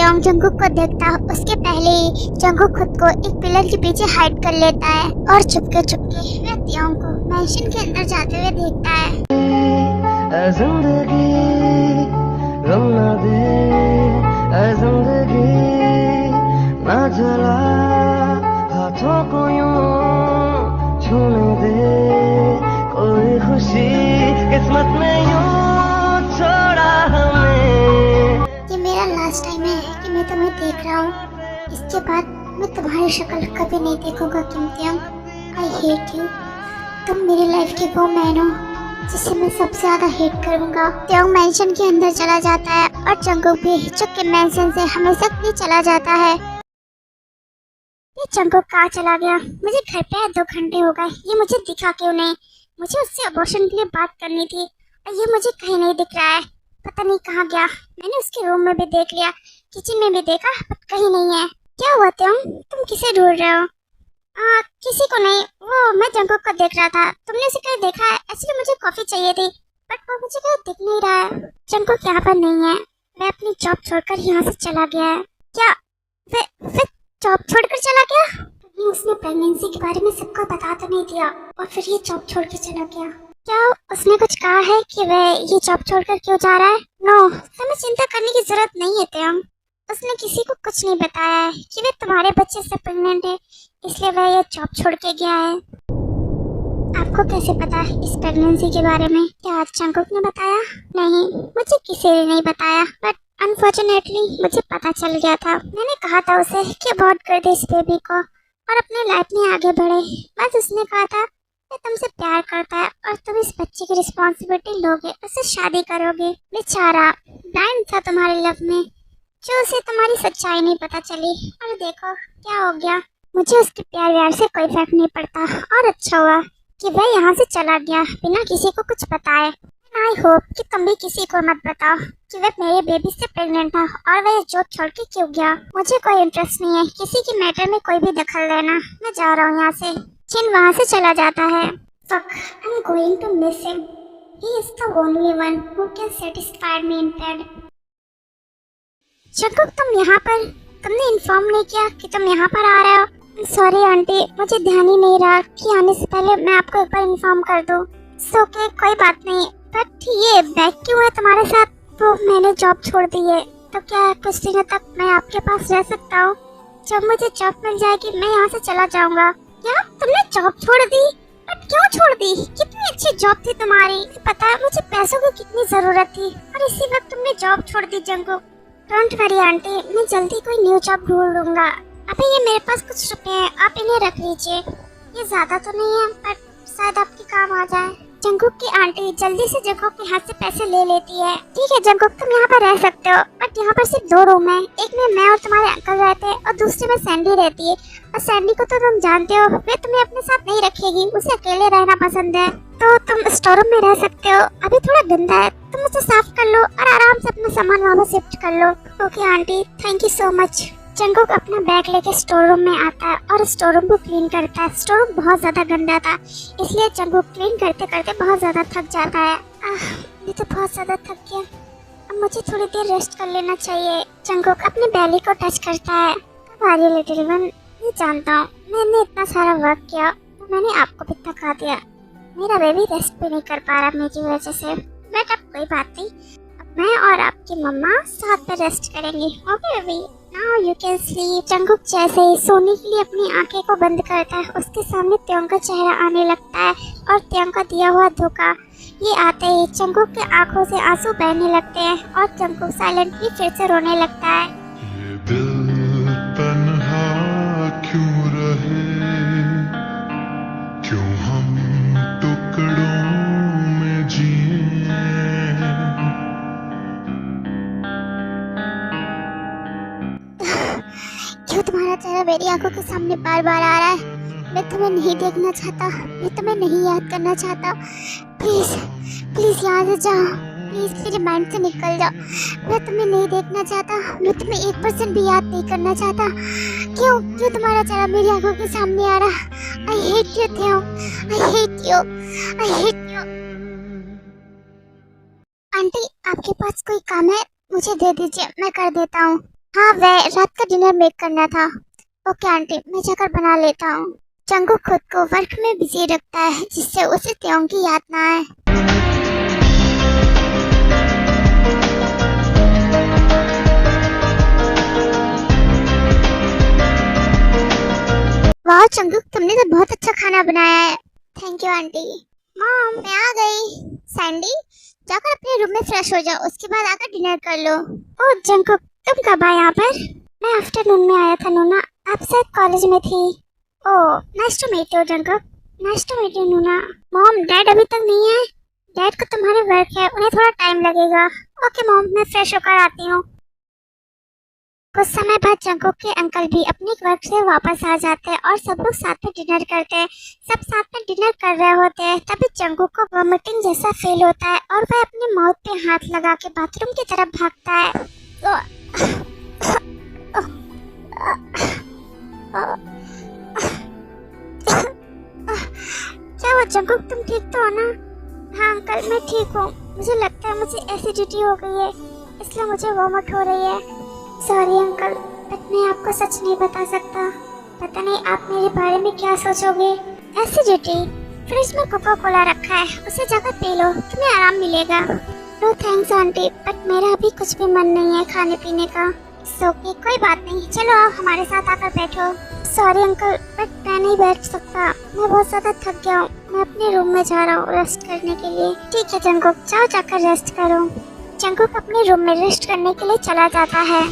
त्योंग Jungkook को देखता उसके पहले ही जंगकुक खुद को एक पिलर के पीछे हाइड कर लेता है और चुपके चुपके वह त्योंग को मैंशन के अंदर जाते हुए देखता है। ऐ जिंदगी गम ना दे, ऐ जिंदगी ना जला, हाथों को यूं छूने दे, कोई खुशी किस्मत ने यूं छोड़ा हमें। ये मेरा लास्ट टाइम है कि मैं तुम्हें देख रहा हूँ। इसके बाद मैं तुम्हारी शक्ल कभी नहीं देखूंगा किम त्योंग। I hate you. तुम मेरी लाइफ के वो मैन हो जिसे मैं सबसे ज्यादा हेट करूंगा। त्योंग मैंशन के अंदर चला जाता है और जंगकुक भी चुप के मैंशन से हमेशा के लिए चला जाता है। ये जंगकुक कहाँ चला गया? मुझे घर पे 2 घंटे हो गए, ये मुझे दिखा क्यों नहीं? मुझे उससे अबॉर्शन के लिए बात करनी थी और ये मुझे कहीं नहीं दिख रहा है। पता नहीं कहाँ गया। मैंने उसके रूम में भी देख लिया, किचन में भी देखा, पर कहीं नहीं है। क्या हुआ त्योंग? तुम किसे ढूंढ रहे हो? किसी को नहीं, वो मैं जंगकुक को देख रहा था। तुमने उसे कहीं देखा है? एक्चुअली मुझे कॉफी चाहिए थी, बट वो मुझे कहीं दिख नहीं रहा है। जंगकुक यहाँ पर नहीं है, वह अपनी जॉब छोड़कर यहाँ से चला गया है। क्या वह जॉब छोड़कर चला गया? उसने प्रेगनेंसी के बारे में सबको बता तो नहीं दिया और फिर ये जॉब छोड़ के चला गया। क्या उसने कुछ कहा है कि वह ये जॉब छोड़कर क्यों जा रहा है? नो, हमें चिंता करने की जरूरत नहीं है त्योंग। उसने किसी को कुछ नहीं बताया है कि वह तुम्हारे बच्चे से प्रेग्नेंट है, इसलिए वह ये जॉब छोड़ के गया है। आपको कैसे पता है इस प्रेगनेंसी के बारे में? क्या जंगकुक ने बताया? नहीं, मुझे किसी ने नहीं बताया, बट अनफॉर्चुनेटली मुझे पता चल गया था। मैंने कहा था उसे कि अबॉर्ट कर दे इस बेबी को और अपने लाइफ में आगे बढ़े। बस उसने कहा था कि तुमसे प्यार करता है और तुम इस बच्चे की रिस्पॉन्सिबिलिटी लोगे, उससे शादी करोगे। बेचारा ब्लाइंड था तुम्हारे लव में, जो उसे तुम्हारी सच्चाई नहीं पता चली। और देखो क्या हो गया। मुझे उसके प्यार व्यार से कोई फर्क नहीं पड़ता और अच्छा हुआ कि वह यहाँ से चला गया बिना किसी को कुछ बताए। आई होप कि तुम भी किसी को मत बताओ कि वह मेरे बेबी से प्रेग्नेंट था और वह जॉब छोड़ के क्यों गया। मुझे कोई इंटरेस्ट नहीं है किसी की मैटर में कोई भी दखल लेना। मैं जा रहा हूँ यहाँ से। चिन वहाँ से चला जाता है। Fuck, I'm going to miss him. He is the only one who can satisfy me in bed. Jungkook तुम यहाँ पर? तुमने इन्फॉर्म नहीं किया कि तुम यहाँ पर आ रहे हो? सॉरी आंटी, मुझे ध्यान ही नहीं रहा कि आने से पहले मैं आपको एक बार इन्फॉर्म कर दूँ। ओके, कोई बात नहीं, बट ये बैग क्यों है तुम्हारे साथ? वो मैंने जॉब छोड़ दी है, तो क्या कुछ दिनों तक मैं आपके पास रह सकता हूँ? जब मुझे जॉब मिल जाएगी मैं यहाँ से चला जाऊँगा। क्या तुमने जॉब छोड़ दी? बट क्यों छोड़ दी? कितनी अच्छी जॉब थी तुम्हारी। पता है मुझे पैसों की कितनी जरूरत थी और इसी वक्त तुमने जॉब छोड़ दी। जंगकुक डोंट वरी आंटी, मैं जल्दी कोई न्यू जॉब ढूंढ लूंगा। अभी ये मेरे पास कुछ रुपए हैं, आप इन्हें रख लीजिए। ये ज्यादा तो नहीं है बट शायद आपके काम आ जाए। जंगकुक की आंटी जल्दी से जंगकुक के हाथ से पैसे ले लेती है। ठीक है जंगकुक, तुम यहाँ पर रह सकते हो, बट यहाँ पर सिर्फ 2 रूम है। एक में मैं और तुम्हारे अंकल रहते हैं और दूसरे में सैंडी रहती है। और सैंडी को तो तुम जानते हो, वे तुम्हें अपने साथ नहीं रखेगी, उसे अकेले रहना पसंद है। तो तुम स्टोर रूम में रह सकते हो। अभी थोड़ा गंदा है, तुम उसे साफ कर लो और आराम से अपना सामान वहाँ शिफ्ट कर लो। Okay aunty, thank you so much. Jungkook अपना बैग लेके स्टोर रूम में आता है और स्टोर रूम को क्लीन करता है। स्टोर रूम बहुत ज्यादा गंदा था, इसलिए जंगकुक क्लीन करते करते बहुत ज्यादा थक जाता है। मैं तो बहुत ज्यादा थक गया, अब मुझे थोड़ी देर रेस्ट कर लेना चाहिए। जंगकुक अपने बैली को टच करता है। कब आ रही है लिटिल वन? मैं जानता हूँ मैंने इतना सारा वर्क किया तो मैंने आपको भी थका दिया। मेरा बेबी रेस्ट भी नहीं कर पा रहा मेरी वजह से, बट अब कोई बात नहीं, अब मैं और आपकी मम्मा साथ में रेस्ट करेंगे। Okay baby, now you can sleep. Jungkook जैसे ही सोने के लिए अपनी आंखें को बंद करता है, उसके सामने त्योंग का चेहरा आने लगता है और त्योंग का दिया हुआ धोखा। ये आते ही जंगकुक के आंखों से आंसू बहने लगते हैं और जंगकुक साइलेंटली फिर से रोने लगता है। ये दिल तन्हा क्यों रहे, क्यों हम टुकड़ों में जिए। क्यों तुम्हारा चेहरा मेरी आंखों के सामने बार बार आ रहा है? मैं तुम्हें नहीं देखना चाहता, मैं तुम्हें नहीं याद करना चाहता। प्लीज प्लीज यहाँ से जाओ, प्लीज मेरे माइंड से निकल जाओ। मैं तुम्हें नहीं देखना चाहता, मैं तुम्हें 1% भी याद नहीं करना चाहता। क्यों क्यों तुम्हारा चेहरा मेरी आंखों के सामने आ रहा? I hate you Tyong, I hate you, I hate you. Aunty आपके पास कोई काम है? मुझे दे दीजिए, मैं कर देता हूँ। हाँ, वह रात का डिनर मेक करना था। ओके आंटी, मैं जाकर बना लेता हूँ। जंगकुक खुद को वर्क में बिजी रखता है जिससे उसे त्यों की याद ना आए। वाह जंगकुक, तुमने तो बहुत अच्छा खाना बनाया है। Thank you aunty. मॉम, मैं आ गई। सैंडी, जाकर अपने रूम में फ्रेश हो जाओ, उसके बाद आकर डिनर कर लो। ओह जंगकुक, तुम कब आए यहाँ पर? मैं आफ्टरनून में आया था नूना, आप शायद कॉलेज में थी। Oh, nice to meet you Jungkook. Nice to meet you noona. Mom, dad अभी तक नहीं है? डैड को तुम्हारे वर्क है, उन्हें थोड़ा टाइम लगेगा। ओके मॉम, मैं फ्रेश होकर आती हूँ। कुछ समय बाद जंगकुक के अंकल भी अपने वर्क से वापस आ जाते हैं और सब लोग साथ में डिनर करते हैं। सब साथ में डिनर कर रहे होते हैं, तभी जंगकुक को वॉमिटिंग जैसा फील होता है और वह अपने माउथ पे हाथ लगा के बाथरूम की तरफ भागता है। क्या हुआ जंगकुक, तुम ठीक तो हो ना? हाँ अंकल, मैं ठीक हूँ। मुझे लगता है मुझे एसिडिटी हो गई है, इसलिए मुझे वॉमिट हो रही है। सॉरी अंकल, बट मैं आपको सच नहीं बता सकता। पता नहीं आप मेरे बारे में क्या सोचोगे। एसिडिटी? फ्रिज में कोका कोला रखा है, उसे जाकर पी लो, तुम्हें आराम मिलेगा। नो थैंक्स आंटी, बट मेरा अभी कुछ भी मन नहीं है खाने पीने का। ओके, कोई बात नहीं, चलो आओ हमारे साथ आकर बैठो। सॉरी अंकल, बट मैं नहीं बैठ सकता, मैं बहुत ज्यादा थक गया हूँ। मैं अपने रूम में जा रहा हूँ रेस्ट करने के लिए। ठीक है जंगकुक, जाओ जाकर रेस्ट करो। जंगकुक अपने रूम में रेस्ट करने के लिए चला जाता है।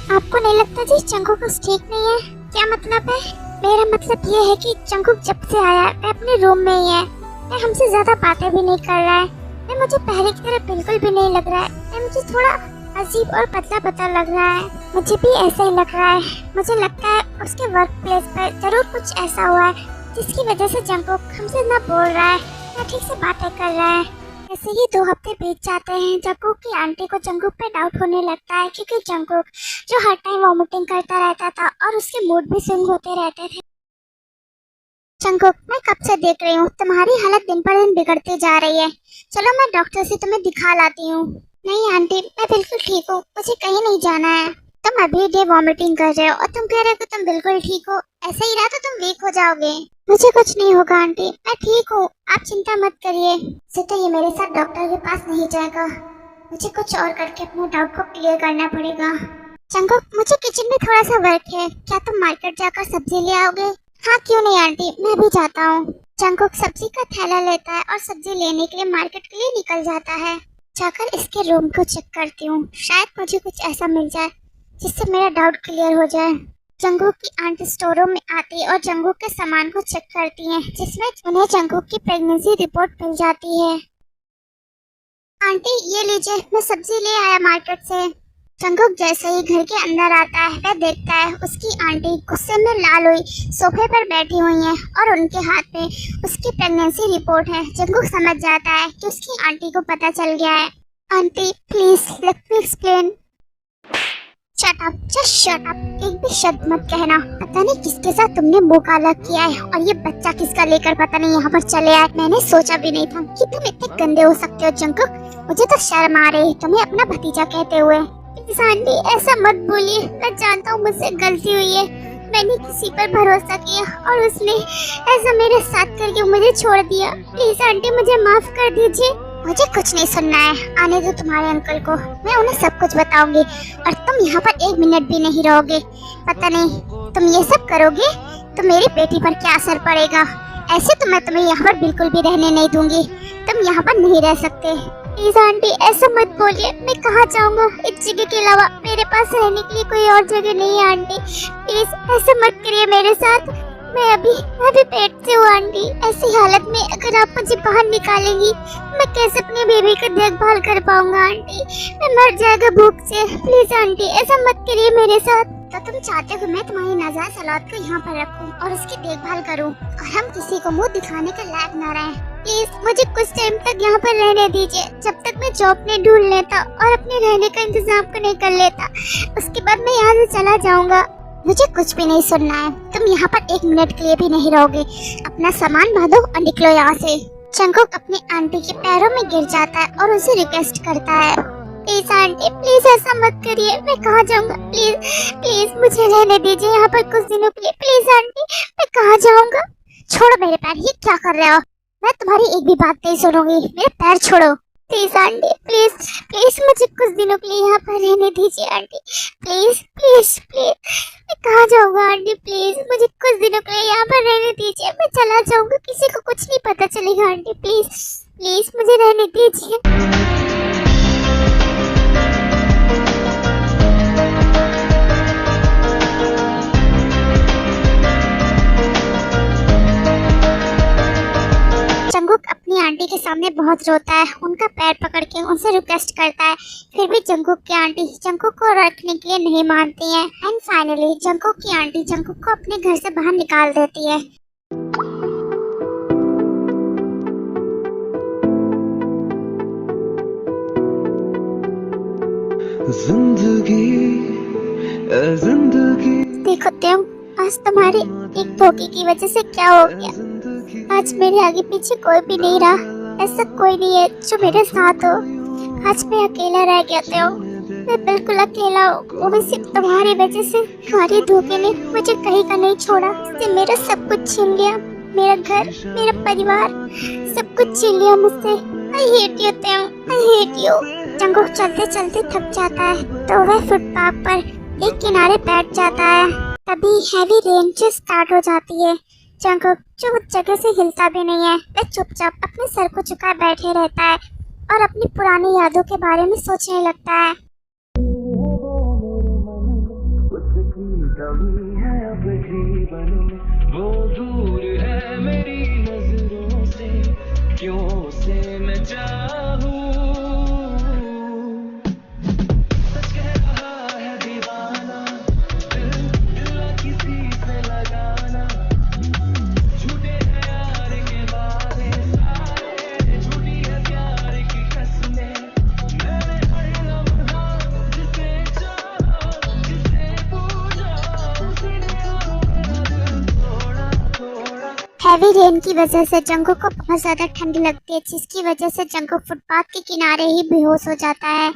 आपको नहीं लगता जी जंगकुक कुछ ठीक नहीं है? क्या मतलब है? मेरा मतलब ये है कि जंगकुक जब से आया है वह अपने रूम में ही है। वह हमसे ज्यादा बातें भी नहीं कर रहा है। वह मुझे पहले की तरह बिल्कुल भी नहीं लग रहा है। वह मुझे थोड़ा अजीब और पतला पतला लग रहा है। मुझे भी ऐसा ही लग रहा है। मुझे लगता है उसके वर्क प्लेस पर जरूर कुछ ऐसा हुआ है जिसकी वजह से जंगकुक हमसे ना बोल रहा है, ना ठीक से बातें कर रहा है। ऐसे ही 2 हफ्ते बीत जाते हैं। जंगकुक की आंटी को जंगकुक पे डाउट होने लगता है क्योंकि जंगकुक जो हर टाइम वॉमिटिंग करता रहता था और उसके मूड भी स्विंग होते रहते थे। जंगकुक, मैं कब से देख रही हूँ तुम्हारी हालत दिन पर दिन बिगड़ती जा रही है। चलो मैं डॉक्टर से तुम्हें दिखा लाती हूँ। नहीं आंटी, मैं बिल्कुल ठीक हूँ, मुझे कहीं नहीं जाना है। तुम अभी डे वॉमिटिंग कर रहे हो और तुम कह रहे हो कि तुम बिल्कुल ठीक हो। ऐसे ही रहा तो तुम वीक हो जाओगे। मुझे कुछ नहीं होगा आंटी, मैं ठीक हूँ, आप चिंता मत करिए। सिर्फ ये मेरे साथ डॉक्टर के पास नहीं जाएगा, मुझे कुछ और करके अपने डाउट को क्लियर करना पड़ेगा। जंगकुक, मुझे किचन में थोड़ा सा वर्क है, क्या तुम मार्केट जाकर सब्जी ले आओगे? हाँ क्यों नहीं आंटी, मैं भी जाता हूँ। जंगकुक सब्जी का थैला लेता है और सब्जी लेने के लिए मार्केट के लिए निकल जाता है। जाकर इसके रूम को चेक करती हूँ, शायद मुझे कुछ ऐसा मिल जाए जिससे मेरा डाउट क्लियर हो जाए। जंगकुक की आंटी स्टोर रूम में आती है और जंगकुक के सामान को चेक करती हैं, जिसमें उन्हें जंगकुक की प्रेगनेंसी रिपोर्ट मिल जाती है। आंटी ये लीजिए, मैं सब्जी ले आया मार्केट से। जंगकुक जैसे ही घर के अंदर आता है वह देखता है उसकी आंटी गुस्से में लाल हुई सोफे पर बैठी हुई हैं और उनके हाथ में उसकी प्रेगनेंसी रिपोर्ट है। जंगकुक समझ जाता है कि उसकी आंटी को पता चल गया है। Aunty please let me explain. Shut up, just shut up, एक भी शब्द मत कहना। पता नहीं किसके साथ तुमने मुंह काला किया है और ये बच्चा किसका लेकर पता नहीं यहाँ पर चले आए। मैंने सोचा भी नहीं था कि तुम इतने गंदे हो सकते हो जंगकुक। मुझे तो शर्म आ रही है तुम्हें अपना भतीजा कहते हुए। आंटी ऐसा मत बोलिए, मैं जानता हूँ मुझसे गलती हुई है। मैंने किसी पर भरोसा किया और उसने ऐसा मेरे साथ करके मुझे छोड़ दिया। प्लीज आंटी मुझे माफ कर दीजिए। मुझे कुछ नहीं सुनना है, आने दो तुम्हारे अंकल को, मैं उन्हें सब कुछ बताऊंगी और तुम यहाँ पर 1 मिनट भी नहीं रहोगे। पता नहीं तुम ये सब करोगे तो मेरी बेटी पर क्या असर पड़ेगा। ऐसे तो मैं तुम्हें यहाँ पर बिल्कुल भी रहने नहीं दूंगी, तुम यहाँ पर नहीं रह सकते। प्लीज आंटी ऐसा मत बोलिए, मैं कहाँ जाऊँगा? इस जगह के अलावा मेरे पास रहने के लिए कोई और जगह नहीं है आंटी। प्लीज ऐसा मत करिए मेरे साथ, मैं अभी पेट से हूँ आंटी। ऐसी हालत में अगर आप मुझे बाहर निकालेंगी मैं कैसे अपने बेबी का देखभाल कर पाऊंगा आंटी? मैं मर जाएगा भूख से। प्लीज आंटी ऐसा मत करिए मेरे साथ। तो तुम चाहते हो मैं तुम्हारी नाजायज औलाद को यहाँ पर रखूं और उसकी देखभाल करूं और हम किसी को मुंह दिखाने के लायक न रहें? प्लीज मुझे कुछ टाइम तक यहाँ पर रहने दीजिए, जब तक मैं जॉब नहीं ढूंढ लेता और अपने रहने का इंतजाम को नहीं कर लेता। उसके बाद मैं यहाँ से चला जाऊंगा। मुझे कुछ भी नहीं सुनना है, तुम यहाँ पर 1 मिनट के लिए भी नहीं रहोगे। अपना सामान बांधो और निकलो यहाँ से। जंगकुक अपनी आंटी के पैरों में गिर जाता है और उनसे रिक्वेस्ट करता है, प्लीज आंटी, प्लीज ऐसा मत करिए, मैं कहाँ जाऊंगा? प्लीज प्लीज मुझे रहने दीजिए यहाँ पर कुछ दिनों के लिए। प्लीज आंटी, मैं कहाँ जाऊंगा? छोड़ो मेरे पैर, ये क्या कर रहे हो? मैं तुम्हारी एक भी बात नहीं सुनूंगी, मेरे पैर छोड़ो। प्लीज आंटी, प्लीज प्लीज मुझे कुछ दिनों के लिए यहाँ पर रहने दीजिए आंटी, प्लीज प्लीज प्लीज। मैं कहाँ जाऊंगा आंटी? प्लीज मुझे कुछ दिनों के लिए यहाँ पर रहने दीजिए, मैं चला जाऊंगा, किसी को कुछ नहीं पता चलेगा आंटी। प्लीज प्लीज मुझे रहने दीजिए। जंगकुक अपनी आंटी के सामने बहुत रोता है, उनका पैर पकड़ के उनसे रिक्वेस्ट करता है, फिर भी जंगकुक की आंटी जंगकुक को रखने के लिए नहीं मानती है। एंड फाइनली जंगकुक की आंटी जंगकुक को अपने घर से बाहर निकाल देती है। जिंदगी देखो त्यों, आज तुम्हारे एक धोखे की वजह से क्या हो गया। आज मेरे आगे पीछे कोई भी नहीं रहा, ऐसा कोई नहीं है जो मेरे साथ हो। आज मैं अकेला रह गया त्यों, मैं बिल्कुल अकेला हूँ, वो भी सिर्फ तुम्हारी वजह से। तुम्हारे धोखे ने मुझे कहीं का नहीं छोड़ा, उसने मेरा सब कुछ छीन लिया, मेरा घर, मेरा परिवार, सब कुछ छीन लिया मुझसे। आई हेट यू त्यों, आई हेट यू। जंगकुक चलते चलते थक जाता है तो वह फुटपाथ पर एक किनारे बैठ जाता है। तभी हैवी रेन स्टार्ट हो जाती है। जंगकुक जो उस जगह से हिलता भी नहीं है, वह चुपचाप अपने सर को झुकाए बैठे रहता है और अपनी पुरानी यादों के बारे में सोचने लगता है। वो दूर है मेरी नजरों से, क्यों उसे मैं चाहूं। सच कह रहा है दीवाना, दिल किसी से लगाना। झूठे हैं यार के वादे सारे, झूठी है प्यार की कसमें। मैंने हर लम्हा जिसे चाहा, जिसे पूजा, उसी ने हैवी रेन की वजह से जंगकुक को बहुत ज्यादा ठंड लगती है, जिसकी वजह से जंगकुक फुटपाथ के किनारे ही बेहोश हो जाता है।